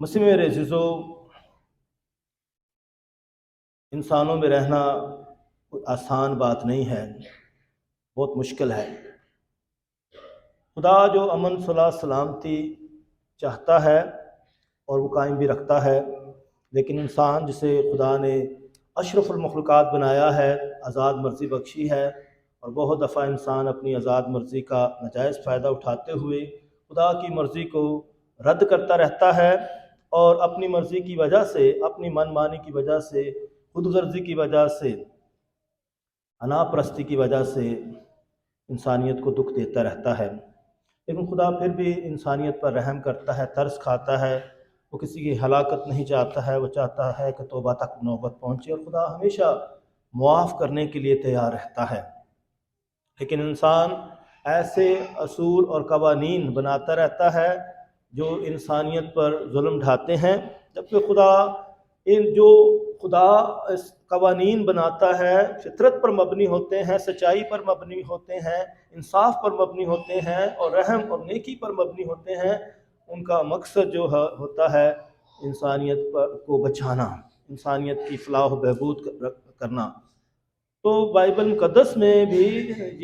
مسیح میں میرے عزیزو، انسانوں میں رہنا کوئی آسان بات نہیں ہے، بہت مشکل ہے۔ خدا جو امن صلاح سلامتی چاہتا ہے اور وہ قائم بھی رکھتا ہے، لیکن انسان جسے خدا نے اشرف المخلوقات بنایا ہے، آزاد مرضی بخشی ہے، اور بہت دفعہ انسان اپنی آزاد مرضی کا ناجائز فائدہ اٹھاتے ہوئے خدا کی مرضی کو رد کرتا رہتا ہے، اور اپنی مرضی کی وجہ سے، اپنی من مانی کی وجہ سے، خود غرضی کی وجہ سے، انا پرستی کی وجہ سے انسانیت کو دکھ دیتا رہتا ہے۔ لیکن خدا پھر بھی انسانیت پر رحم کرتا ہے، ترس کھاتا ہے، وہ کسی کی ہلاکت نہیں چاہتا ہے، وہ چاہتا ہے کہ توبہ تک نوبت پہنچے، اور خدا ہمیشہ معاف کرنے کے لیے تیار رہتا ہے۔ لیکن انسان ایسے اصول اور قوانین بناتا رہتا ہے جو انسانیت پر ظلم ڈھاتے ہیں، جبکہ خدا اس قوانین بناتا ہے فطرت پر مبنی ہوتے ہیں، سچائی پر مبنی ہوتے ہیں، انصاف پر مبنی ہوتے ہیں، اور رحم اور نیکی پر مبنی ہوتے ہیں۔ ان کا مقصد جو ہوتا ہے انسانیت کو بچانا، انسانیت کی فلاح و بہبود کرنا۔ تو بائبل مقدس میں بھی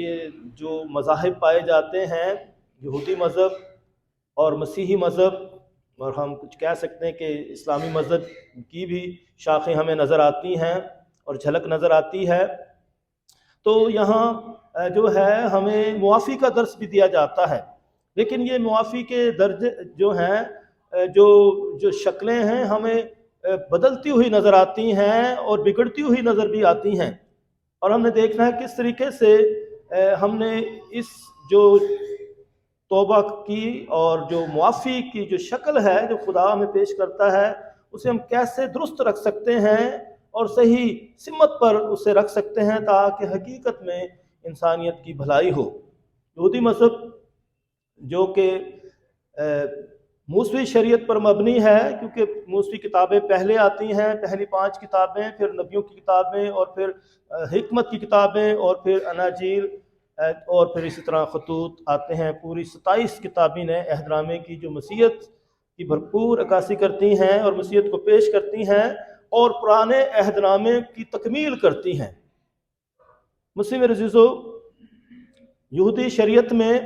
یہ جو مذاہب پائے جاتے ہیں، یہودی مذہب اور مسیحی مذہب، اور ہم کچھ کہہ سکتے ہیں کہ اسلامی مذہب کی بھی شاخیں ہمیں نظر آتی ہیں اور جھلک نظر آتی ہے، تو یہاں جو ہے ہمیں معافی کا درس بھی دیا جاتا ہے۔ لیکن یہ معافی کے درجے جو ہیں، جو شکلیں ہیں، ہمیں بدلتی ہوئی نظر آتی ہیں اور بگڑتی ہوئی نظر بھی آتی ہیں، اور ہم نے دیکھنا ہے کس طریقے سے ہم نے اس جو توبہ کی اور جو معافی کی جو شکل ہے جو خدا ہمیں پیش کرتا ہے، اسے ہم کیسے درست رکھ سکتے ہیں اور صحیح سمت پر اسے رکھ سکتے ہیں تاکہ حقیقت میں انسانیت کی بھلائی ہو۔ یہودی مذہب جو کہ موسوی شریعت پر مبنی ہے، کیونکہ موسوی کتابیں پہلے آتی ہیں، پہلی 5 کتابیں، پھر نبیوں کی کتابیں، اور پھر حکمت کی کتابیں، اور پھر اناجیل، اور پھر اسی طرح خطوط آتے ہیں۔ پوری 27 کتابیں نئے عہد نامے کی جو مسیحیت کی بھرپور عکاسی کرتی ہیں اور مسیحیت کو پیش کرتی ہیں اور پرانے عہد نامے کی تکمیل کرتی ہیں۔ مسیح میرے عزیزو، یہودی شریعت میں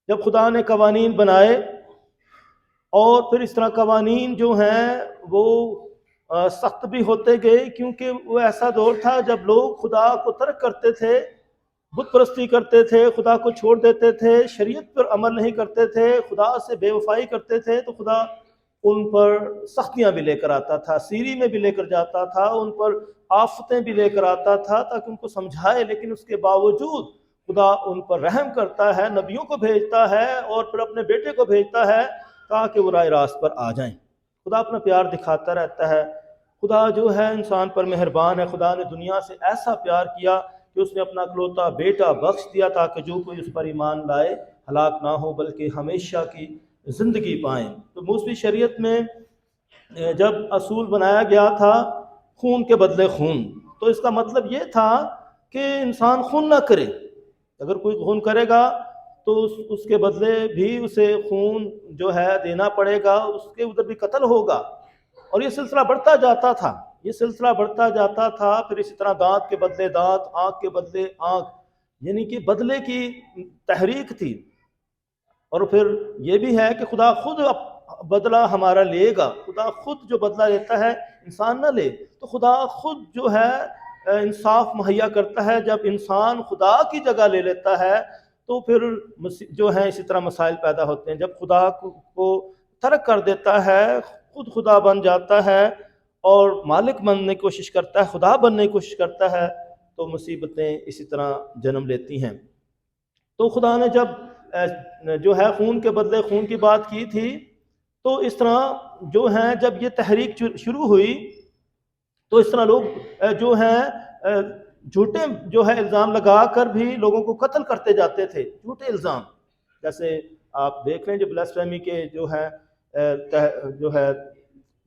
جب خدا نے قوانین بنائے، اور پھر اس طرح قوانین جو ہیں وہ سخت بھی ہوتے گئے، کیونکہ وہ ایسا دور تھا جب لوگ خدا کو ترک کرتے تھے، بت پرستی کرتے تھے، خدا کو چھوڑ دیتے تھے، شریعت پر عمل نہیں کرتے تھے، خدا سے بے وفائی کرتے تھے، تو خدا ان پر سختیاں بھی لے کر آتا تھا، سیری میں بھی لے کر جاتا تھا، ان پر آفتیں بھی لے کر آتا تھا تاکہ ان کو سمجھائے۔ لیکن اس کے باوجود خدا ان پر رحم کرتا ہے، نبیوں کو بھیجتا ہے، اور پھر اپنے بیٹے کو بھیجتا ہے تاکہ وہ راہ راست پر آ جائیں۔ خدا اپنا پیار دکھاتا رہتا ہے۔ خدا جو ہے انسان پر مہربان ہے۔ خدا نے دنیا سے ایسا پیار کیا کہ اس نے اپنا اکلوتا بیٹا بخش دیا تاکہ جو کوئی اس پر ایمان لائے ہلاک نہ ہو بلکہ ہمیشہ کی زندگی پائیں۔ تو موسوی شریعت میں جب اصول بنایا گیا تھا خون کے بدلے خون، تو اس کا مطلب یہ تھا کہ انسان خون نہ کرے۔ اگر کوئی خون کرے گا تو اس کے بدلے بھی اسے خون جو ہے دینا پڑے گا، اس کے ادھر بھی قتل ہوگا، اور یہ سلسلہ بڑھتا جاتا تھا، یہ سلسلہ بڑھتا جاتا تھا۔ پھر اسی طرح دانت کے بدلے دانت، آنکھ کے بدلے آنکھ، یعنی کہ بدلے کی تحریک تھی۔ اور پھر یہ بھی ہے کہ خدا خود بدلہ ہمارا لے گا، خدا خود جو بدلہ لیتا ہے انسان نہ لے، تو خدا خود جو ہے انصاف مہیا کرتا ہے۔ جب انسان خدا کی جگہ لے لیتا ہے تو پھر جو ہے اسی طرح مسائل پیدا ہوتے ہیں۔ جب خدا کو ترک کر دیتا ہے، خود خدا بن جاتا ہے اور مالک بننے کی کوشش کرتا ہے، خدا بننے کی کوشش کرتا ہے، تو مصیبتیں اسی طرح جنم لیتی ہیں۔ تو خدا نے جب جو ہے خون کے بدلے خون کی بات کی تھی، تو اس طرح جو ہیں جب یہ تحریک شروع ہوئی تو اس طرح لوگ جو ہیں جھوٹے جو ہے الزام لگا کر بھی لوگوں کو قتل کرتے جاتے تھے، جھوٹے الزام۔ جیسے آپ دیکھ لیں جو بلاسفیمی کے جو ہے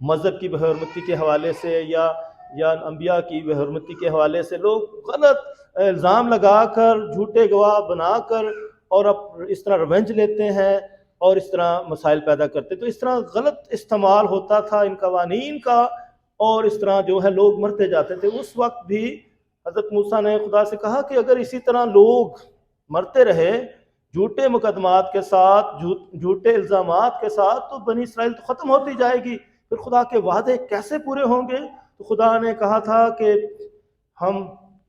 مذہب کی بےحرمتی کے حوالے سے یا انبیاء کی بےحرمتی کے حوالے سے لوگ غلط الزام لگا کر، جھوٹے گواہ بنا کر، اور اب اس طرح ریونج لیتے ہیں اور اس طرح مسائل پیدا کرتے. تو اس طرح غلط استعمال ہوتا تھا ان قوانین کا، اور اس طرح جو ہے لوگ مرتے جاتے تھے. اس وقت بھی حضرت موسیٰ نے خدا سے کہا کہ اگر اسی طرح لوگ مرتے رہے جھوٹے مقدمات کے ساتھ، جھوٹے الزامات کے ساتھ، تو بنی اسرائیل تو ختم ہوتی جائے گی، پھر خدا کے وعدے کیسے پورے ہوں گے؟ تو خدا نے کہا تھا کہ ہم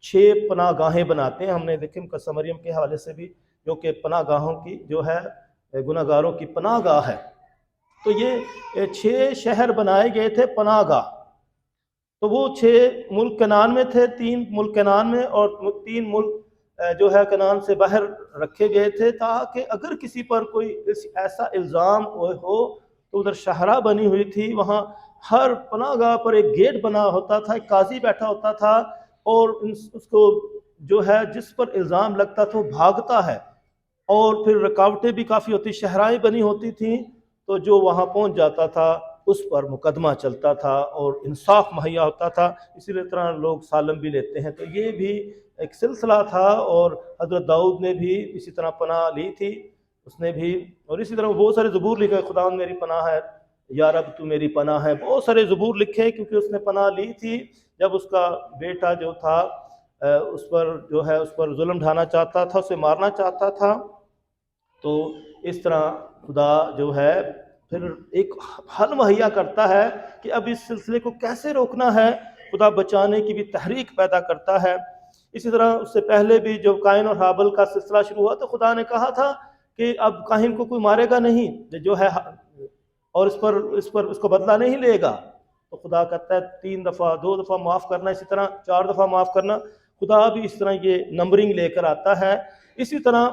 6 پناہ گاہیں بناتے ہیں. ہم نے دیکھیں قصہ مریم کے حوالے سے بھی، جو کہ پناہ گاہوں کی جو ہے گناہ گاروں کی پناہ گاہ ہے. تو یہ 6 شہر بنائے گئے تھے پناہ گاہ. تو وہ 6 ملک کنعان میں تھے، 3 ملک کنعان میں، اور 3 ملک جو ہے کنعان سے باہر رکھے گئے تھے، تاکہ اگر کسی پر کوئی ایسا الزام ہو تو ادھر شہرہ بنی ہوئی تھی، وہاں ہر پناہ گاہ پر ایک گیٹ بنا ہوتا تھا، ایک قاضی بیٹھا ہوتا تھا، اور اس کو جو ہے جس پر الزام لگتا تھا وہ بھاگتا ہے. اور پھر رکاوٹیں بھی کافی ہوتی، شہرائیں بنی ہوتی تھیں، تو جو وہاں پہنچ جاتا تھا اس پر مقدمہ چلتا تھا اور انصاف مہیا ہوتا تھا. اسی طرح لوگ سالم بھی لیتے ہیں. تو یہ بھی ایک سلسلہ تھا، اور حضرت داؤد نے بھی اسی طرح پناہ لی تھی، اس نے بھی. اور اسی طرح بہت سارے زبور لکھے، خداوند میری پناہ ہے، یا رب تو میری پناہ ہے. بہت سارے زبور لکھے کیونکہ اس نے پناہ لی تھی جب اس کا بیٹا جو تھا اس پر ظلم ڈھانا چاہتا تھا، اسے مارنا چاہتا تھا. تو اس طرح خدا جو ہے پھر ایک حل مہیا کرتا ہے کہ اب اس سلسلے کو کیسے روکنا ہے. خدا بچانے کی بھی تحریک پیدا کرتا ہے. اسی طرح اس سے پہلے بھی جب قائن اور حابل کا سلسلہ شروع ہوا تو خدا نے کہا تھا کہ اب قائن کو کوئی مارے گا نہیں جو ہے، اور اس کو بدلہ نہیں لے گا. تو خدا کہتا ہے 3 دفعہ 2 دفعہ معاف کرنا، اسی طرح 4 دفعہ معاف کرنا. خدا بھی اس طرح یہ نمبرنگ لے کر آتا ہے. اسی طرح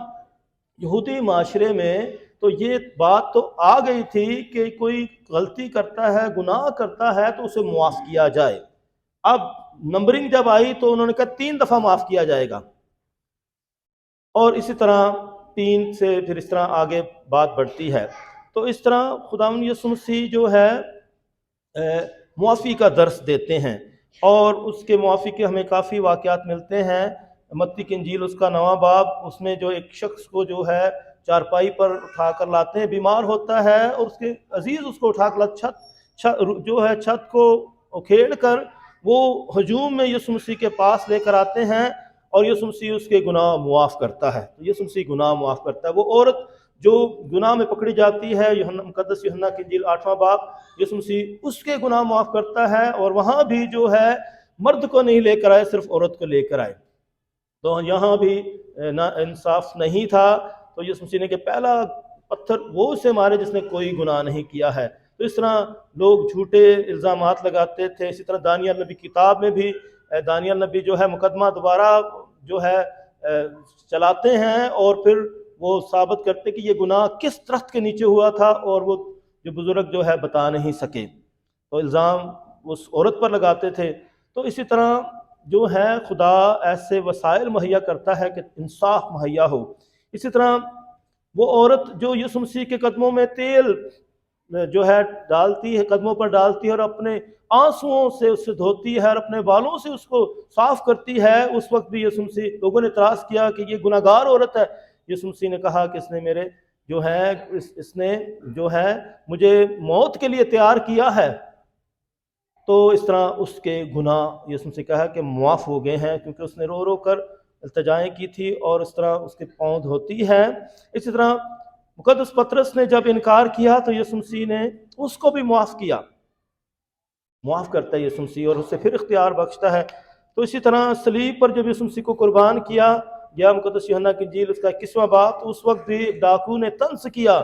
یہودی معاشرے میں تو یہ بات تو آ گئی تھی کہ کوئی غلطی کرتا ہے، گناہ کرتا ہے تو اسے معاف کیا جائے. اب نمبرنگ جب آئی تو انہوں نے کہا 3 دفعہ معاف کیا جائے گا، اور اسی طرح 3 سے پھر اس طرح آگے بات بڑھتی ہے. تو اس طرح خداوند یسوع مسیح جو ہے معافی کا درس دیتے ہیں، اور اس کے معافی کے ہمیں کافی واقعات ملتے ہیں. متی کی انجیل اس کا 9واں باب، اس میں جو ایک شخص کو جو ہے چارپائی پر اٹھا کر لاتے ہیں، بیمار ہوتا ہے، اور اس کے عزیز اس کو اٹھا کر چھت کو اکھیڑ کر وہ ہجوم میں یسوع مسیح کے پاس لے کر آتے ہیں، اور یسوع مسیح اس کے گناہ معاف کرتا ہے. یسوع مسیح گناہ معاف کرتا ہے. وہ عورت جو گناہ میں پکڑی جاتی ہے، مقدس یوحنا کی انجیل 8واں باب، یسوع مسیح اس کے گناہ معاف کرتا ہے، اور وہاں بھی جو ہے مرد کو نہیں لے کر آئے، صرف عورت کو لے کر آئے. تو یہاں بھی انصاف نہیں تھا. تو یسوع مسیح نے کہ پہلا پتھر وہ اسے مارے جس نے کوئی گناہ نہیں کیا ہے. تو اس طرح لوگ جھوٹے الزامات لگاتے تھے. اسی طرح دانیال نبی کتاب میں بھی دانیال نبی جو ہے مقدمہ دوبارہ جو ہے چلاتے ہیں، اور پھر وہ ثابت کرتے کہ یہ گناہ کس درخت کے نیچے ہوا تھا، اور وہ جو بزرگ جو ہے بتا نہیں سکے. تو الزام اس عورت پر لگاتے تھے. تو اسی طرح جو ہے خدا ایسے وسائل مہیا کرتا ہے کہ انصاف مہیا ہو. اسی طرح وہ عورت جو یسوع مسیح کے قدموں میں تیل جو ہے ڈالتی ہے، قدموں پر ڈالتی ہے، اور اپنے آنسوؤں سے اسے دھوتی ہے، اور اپنے بالوں سے اس کو صاف کرتی ہے، اس وقت بھی یسوع مسیح، لوگوں نے اعتراض کیا کہ یہ گناہ گار عورت ہے. یسوع مسیح نے کہا کہ اس نے جو ہے مجھے موت کے لیے تیار کیا ہے. تو اس طرح اس کے گناہ یسوع مسیح کہا کہ معاف ہو گئے ہیں، کیونکہ اس نے رو رو کر التجائیں کی تھی، اور اس طرح اس کے پاؤں دھوتی ہے. اسی طرح مقدس پطرس نے جب انکار کیا تو یسوع مسیح نے اس کو بھی معاف کیا، معاف کرتا ہے یسوع مسیح، اور اسے پھر اختیار بخشتا ہے. تو اسی طرح صلیب پر جب یسوع مسیح کو قربان کیا گیا، مقدس یوحنا کی انجیل اس کا 21واں باب، تو اس وقت بھی ڈاکو نے طنز کیا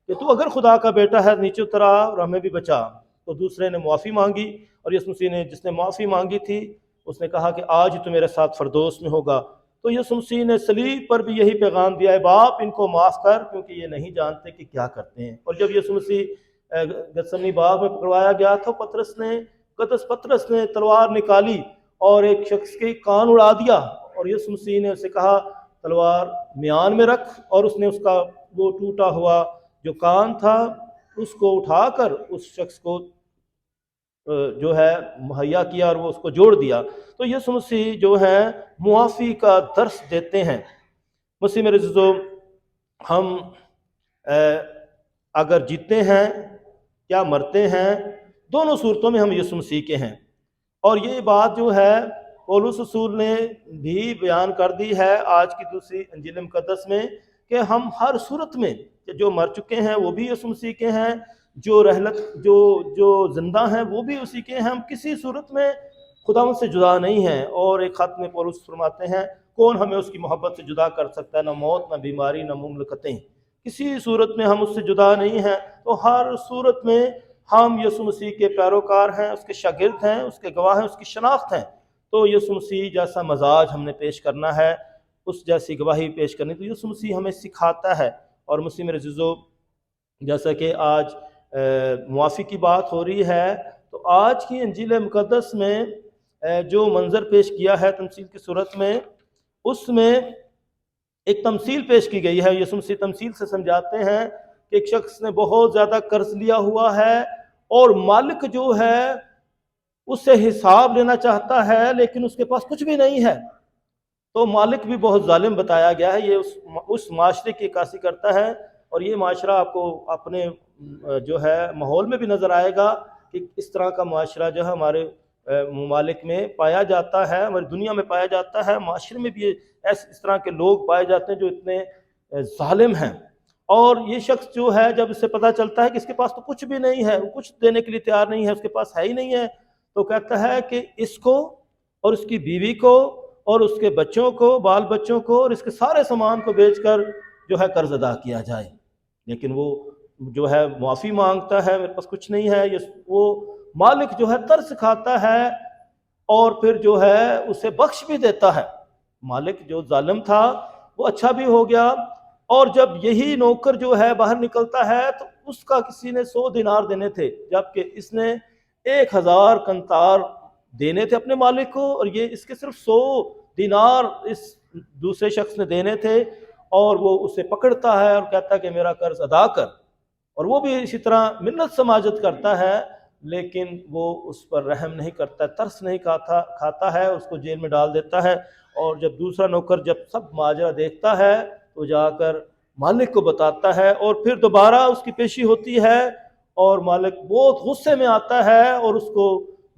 کہ تو اگر خدا کا بیٹا ہے نیچے اتر آ اور ہمیں بھی بچا. تو دوسرے نے معافی مانگی، اور یسوع مسیح نے جس نے معافی مانگی تھی اس نے کہا کہ آج تو میرے ساتھ فردوس میں ہوگا. تو یسوع مسیح نے صلیب پر بھی یہی پیغام دیا ہے، باپ ان کو معاف کر کیونکہ یہ نہیں جانتے کہ کیا کرتے ہیں. اور جب یسوع مسیح گتسمنی باغ میں پکڑوایا گیا تو پطرس نے تلوار نکالی اور ایک شخص کے کان اڑا دیا، اور یسوع مسیح نے اسے کہا تلوار میان میں رکھ، اور اس نے اس کا وہ ٹوٹا ہوا جو کان تھا اس کو اٹھا کر اس شخص کو جو ہے مہیا کیا، اور وہ اس کو جوڑ دیا. تو یسوع مسیح جو ہے معافی کا درس دیتے ہیں. مسیح میرے عزیزو، ہم اگر جیتے ہیں یا مرتے ہیں، دونوں صورتوں میں ہم یسوع مسیح کے ہیں۔ اور یہ بات جو ہے پولس رسول نے بھی بیان کر دی ہے آج کی دوسری انجیل مقدس میں، کہ ہم ہر صورت میں جو مر چکے ہیں وہ بھی یسوع مسیح کے ہیں، جو زندہ ہیں وہ بھی اسی کے ہیں، ہم کسی صورت میں خداوند سے جدا نہیں ہیں۔ اور ایک خط میں پولس فرماتے ہیں، کون ہمیں اس کی محبت سے جدا کر سکتا ہے؟ نہ موت، نہ بیماری، نہ مملکتیں، کسی صورت میں ہم اس سے جدا نہیں ہیں۔ تو ہر صورت میں ہم یسوع مسیح کے پیروکار ہیں، اس کے شاگرد ہیں، اس کے گواہ ہیں، اس کی شناخت ہیں۔ تو یسوع مسیح جیسا مزاج ہم نے پیش کرنا ہے، اس جیسی گواہی پیش کرنی، تو یسوع مسیح ہمیں سکھاتا ہے۔ اور مسیح میرے عزیزو، جیسا کہ آج معافی کی بات ہو رہی ہے، تو آج کی انجیل مقدس میں جو منظر پیش کیا ہے تمثیل کی صورت میں، اس میں ایک تمثیل پیش کی گئی ہے۔ یسوع مسیح تمثیل سے سمجھاتے ہیں کہ ایک شخص نے بہت زیادہ قرض لیا ہوا ہے، اور مالک جو ہے اس سے حساب لینا چاہتا ہے، لیکن اس کے پاس کچھ بھی نہیں ہے۔ تو مالک بھی بہت ظالم بتایا گیا ہے، یہ اس معاشرے کی عکاسی کرتا ہے۔ اور یہ معاشرہ آپ کو اپنے جو ہے ماحول میں بھی نظر آئے گا کہ اس طرح کا معاشرہ جو ہے ہمارے ممالک میں پایا جاتا ہے، ہماری دنیا میں پایا جاتا ہے، معاشرے میں بھی اس طرح کے لوگ پائے جاتے ہیں جو اتنے ظالم ہیں۔ اور یہ شخص جو ہے، جب اس سے پتہ چلتا ہے کہ اس کے پاس تو کچھ بھی نہیں ہے، وہ کچھ دینے کے لیے تیار نہیں ہے، اس کے پاس ہے ہی نہیں ہے، تو کہتا ہے کہ اس کو اور اس کی بیوی کو اور اس کے بچوں کو، بال بچوں کو، اور اس کے سارے سامان کو بیچ کر جو ہے قرض ادا کیا جائے۔ لیکن وہ جو ہے معافی مانگتا ہے، میرے پاس کچھ نہیں ہے۔ وہ مالک جو ہے ترس کھاتا ہے اور پھر جو ہے اسے بخش بھی دیتا ہے۔ مالک جو ظالم تھا وہ اچھا بھی ہو گیا، اور جب یہی نوکر جو ہے باہر نکلتا ہے تو اس کا کسی نے 100 دینار دینے تھے، جبکہ اس نے 1000 کنتار دینے تھے اپنے مالک کو، اور یہ اس کے صرف 100 دینار اس دوسرے شخص نے دینے تھے۔ اور وہ اسے پکڑتا ہے اور کہتا ہے کہ میرا قرض ادا کر، اور وہ بھی اسی طرح منت سماجت کرتا ہے، لیکن وہ اس پر رحم نہیں کرتا، ترس نہیں کھاتا ہے، اس کو جیل میں ڈال دیتا ہے۔ اور جب دوسرا نوکر جب سب ماجرا دیکھتا ہے تو جا کر مالک کو بتاتا ہے، اور پھر دوبارہ اس کی پیشی ہوتی ہے، اور مالک بہت غصے میں آتا ہے اور اس کو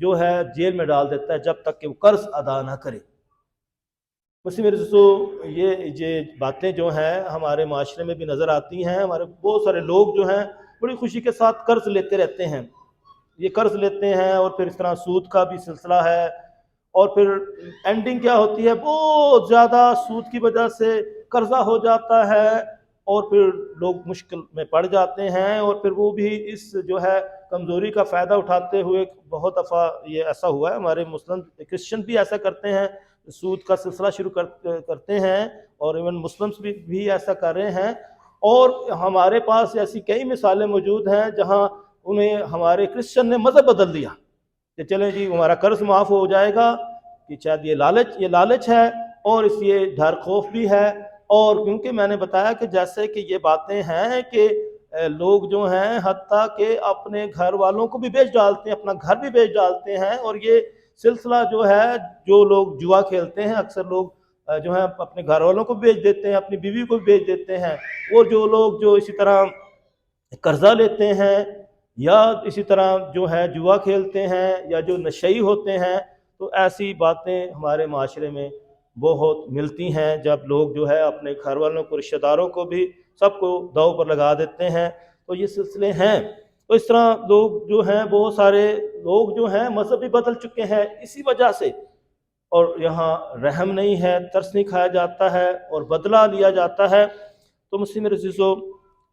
جو ہے جیل میں ڈال دیتا ہے جب تک کہ وہ قرض ادا نہ کرے۔ مسیح میرے دوستو، یہ باتیں جو ہیں ہمارے معاشرے میں بھی نظر آتی ہیں۔ ہمارے بہت سارے لوگ جو ہیں بڑی خوشی کے ساتھ قرض لیتے رہتے ہیں، یہ قرض لیتے ہیں، اور پھر اس طرح سود کا بھی سلسلہ ہے، اور پھر اینڈنگ کیا ہوتی ہے، بہت زیادہ سود کی وجہ سے قرضہ ہو جاتا ہے، اور پھر لوگ مشکل میں پڑ جاتے ہیں، اور پھر وہ بھی اس جو ہے کمزوری کا فائدہ اٹھاتے ہوئے، بہت دفعہ یہ ایسا ہوا ہے، ہمارے مسلم کرسچن بھی ایسا کرتے ہیں، سود کا سلسلہ شروع کرتے ہیں، اور ایون مسلمس بھی ایسا کر رہے ہیں۔ اور ہمارے پاس ایسی کئی مثالیں موجود ہیں جہاں انہیں ہمارے کرسچن نے مذہب بدل دیا کہ چلیں جی ہمارا قرض معاف ہو جائے گا، کہ شاید یہ لالچ ہے، اور اس یہ ڈر خوف بھی ہے۔ اور کیونکہ میں نے بتایا کہ جیسے کہ یہ باتیں ہیں کہ لوگ جو ہیں حتیٰ کہ اپنے گھر والوں کو بھی بیچ ڈالتے ہیں، اپنا گھر بھی بیچ ڈالتے ہیں، اور یہ سلسلہ جو ہے، جو لوگ جوا کھیلتے ہیں اکثر لوگ جو ہیں اپنے گھر والوں کو بیچ دیتے ہیں، اپنی بیوی کو بھی بیچ دیتے ہیں، اور جو لوگ جو اسی طرح قرضہ لیتے ہیں یا اسی طرح جو ہے جوا کھیلتے ہیں یا جو نشئی ہوتے ہیں، تو ایسی باتیں ہمارے معاشرے میں بہت ملتی ہیں، جب لوگ جو ہے اپنے گھر والوں کو، رشتہ داروں کو بھی، سب کو داؤ پر لگا دیتے ہیں۔ تو یہ سلسلے ہیں۔ تو اس طرح لوگ جو ہیں، بہت سارے لوگ جو ہیں مذہب بھی بدل چکے ہیں اسی وجہ سے، اور یہاں رحم نہیں ہے، ترس نہیں کھایا جاتا ہے، اور بدلہ لیا جاتا ہے۔ تو مسیح میرے عزیزو،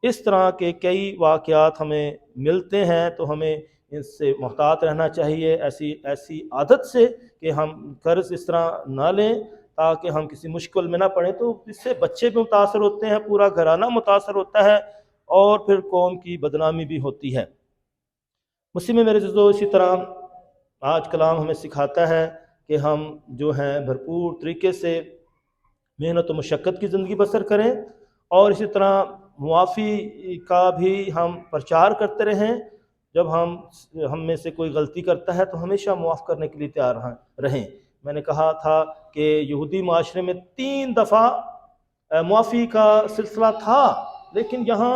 اس طرح کے کئی واقعات ہمیں ملتے ہیں، تو ہمیں ان سے محتاط رہنا چاہیے، ایسی عادت سے کہ ہم قرض اس طرح نہ لیں تاکہ ہم کسی مشکل میں نہ پڑیں۔ تو اس سے بچے بھی متاثر ہوتے ہیں، پورا گھرانہ متاثر ہوتا ہے، اور پھر قوم کی بدنامی بھی ہوتی ہے۔ مسیح میں میرے عزیزو، اسی طرح آج کلام ہمیں سکھاتا ہے کہ ہم جو ہیں بھرپور طریقے سے محنت و مشقت کی زندگی بسر کریں، اور اسی طرح معافی کا بھی ہم پرچار کرتے رہیں۔ جب ہم میں سے کوئی غلطی کرتا ہے تو ہمیشہ معاف کرنے کے لیے تیار رہیں۔ میں نے کہا تھا کہ یہودی معاشرے میں 3 دفعہ معافی کا سلسلہ تھا، لیکن یہاں